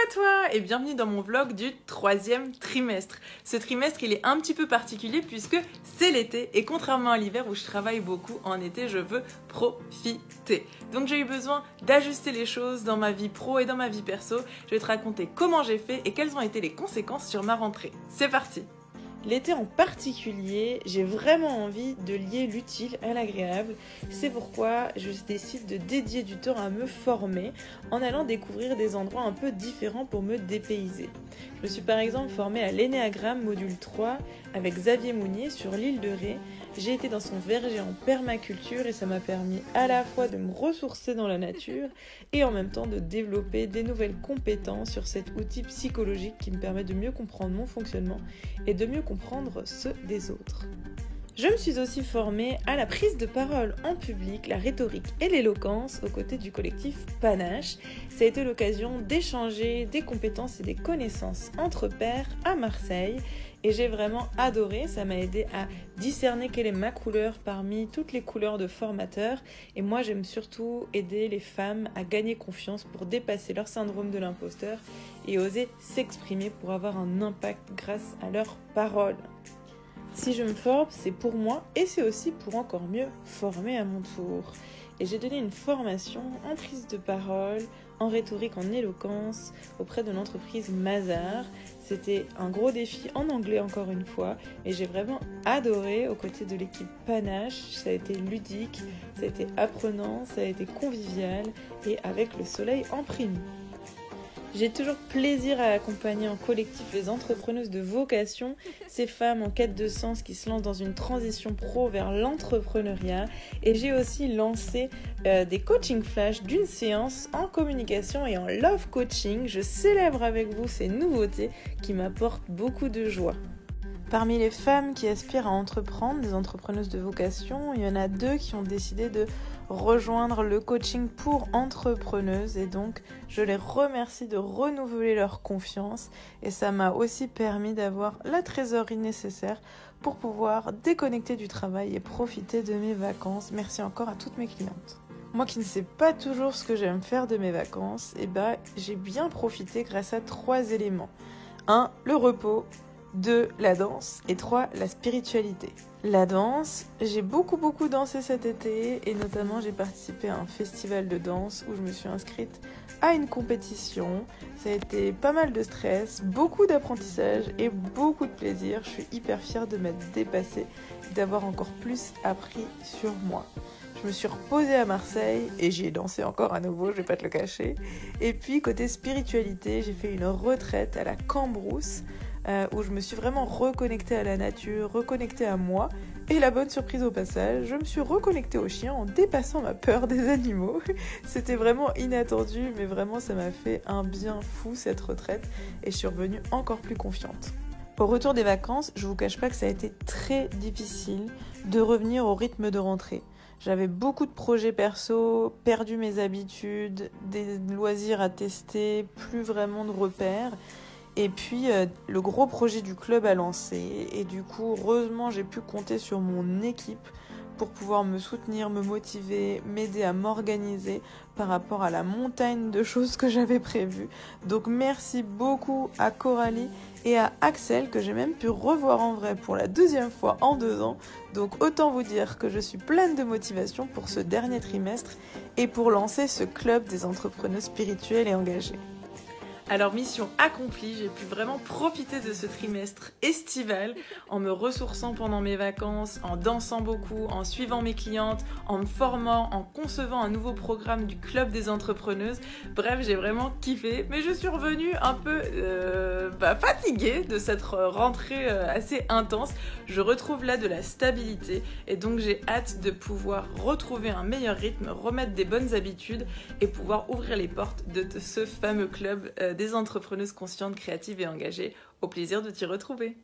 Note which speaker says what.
Speaker 1: à toi et bienvenue dans mon vlog du 3e trimestre. Ce trimestre, il est un petit peu particulier puisque c'est l'été et contrairement à l'hiver où je travaille beaucoup, en été, je veux profiter. Donc j'ai eu besoin d'ajuster les choses dans ma vie pro et dans ma vie perso. Je vais te raconter comment j'ai fait et quelles ont été les conséquences sur ma rentrée. C'est parti! L'été en particulier, j'ai vraiment envie de lier l'utile à l'agréable. C'est pourquoi je décide de dédier du temps à me former en allant découvrir des endroits un peu différents pour me dépayser. Je me suis par exemple formée à l'Ennéagramme module 3 avec Xavier Mounier sur l'île de Ré. J'ai été dans son verger en permaculture et ça m'a permis à la fois de me ressourcer dans la nature et en même temps de développer des nouvelles compétences sur cet outil psychologique qui me permet de mieux comprendre mon fonctionnement et de mieux comprendre ceux des autres. Je me suis aussi formée à la prise de parole en public, la rhétorique et l'éloquence aux côtés du collectif Panache. Ça a été l'occasion d'échanger des compétences et des connaissances entre pairs à Marseille et j'ai vraiment adoré. Ça m'a aidé à discerner quelle est ma couleur parmi toutes les couleurs de formateurs et moi j'aime surtout aider les femmes à gagner confiance pour dépasser leur syndrome de l'imposteur et oser s'exprimer pour avoir un impact grâce à leurs paroles. Si je me forme, c'est pour moi et c'est aussi pour encore mieux former à mon tour. Et j'ai donné une formation en prise de parole, en rhétorique, en éloquence auprès de l'entreprise Mazar. C'était un gros défi en anglais encore une fois et j'ai vraiment adoré aux côtés de l'équipe Panache. Ça a été ludique, ça a été apprenant, ça a été convivial et avec le soleil en prime. J'ai toujours plaisir à accompagner en collectif les entrepreneuses de vocation, ces femmes en quête de sens qui se lancent dans une transition pro vers l'entrepreneuriat. Et j'ai aussi lancé des coaching flash d'une séance en communication et en love coaching. Je célèbre avec vous ces nouveautés qui m'apportent beaucoup de joie. Parmi les femmes qui aspirent à entreprendre, des entrepreneuses de vocation, il y en a 2 qui ont décidé de rejoindre le coaching pour entrepreneuses et donc je les remercie de renouveler leur confiance et ça m'a aussi permis d'avoir la trésorerie nécessaire pour pouvoir déconnecter du travail et profiter de mes vacances. Merci encore à toutes mes clientes. Moi qui ne sais pas toujours ce que j'aime faire de mes vacances, j'ai bien profité grâce à 3 éléments. 1. Le repos. 2. La danse. Et 3. La spiritualité. La danse, j'ai beaucoup dansé cet été et notamment j'ai participé à un festival de danse où je me suis inscrite à une compétition. Ça a été pas mal de stress, beaucoup d'apprentissage et beaucoup de plaisir. Je suis hyper fière de m'être dépassée et d'avoir encore plus appris sur moi. Je me suis reposée à Marseille et j'y ai dansé encore à nouveau, je vais pas te le cacher. Et puis côté spiritualité, j'ai fait une retraite à la Cambrousse où je me suis vraiment reconnectée à la nature, reconnectée à moi. Et la bonne surprise au passage, je me suis reconnectée aux chiens en dépassant ma peur des animaux. C'était vraiment inattendu, mais vraiment ça m'a fait un bien fou cette retraite et je suis revenue encore plus confiante. Au retour des vacances, je vous cache pas que ça a été très difficile de revenir au rythme de rentrée. J'avais beaucoup de projets perso, perdu mes habitudes, des loisirs à tester, plus vraiment de repères. Et puis le gros projet du club a lancé et du coup heureusement j'ai pu compter sur mon équipe pour pouvoir me soutenir, me motiver, m'aider à m'organiser par rapport à la montagne de choses que j'avais prévues. Donc merci beaucoup à Coralie et à Axel que j'ai même pu revoir en vrai pour la 2e fois en 2 ans. Donc autant vous dire que je suis pleine de motivation pour ce dernier trimestre et pour lancer ce club des entrepreneurs spirituels et engagés. Alors mission accomplie, j'ai pu vraiment profiter de ce trimestre estival en me ressourçant pendant mes vacances, en dansant beaucoup, en suivant mes clientes, en me formant, en concevant un nouveau programme du club des entrepreneuses. Bref, j'ai vraiment kiffé, mais je suis revenue un peu fatiguée de cette rentrée assez intense. Je retrouve là de la stabilité et donc j'ai hâte de pouvoir retrouver un meilleur rythme, remettre des bonnes habitudes et pouvoir ouvrir les portes de ce fameux club des entrepreneuses conscientes, créatives et engagées. Au plaisir de t'y retrouver.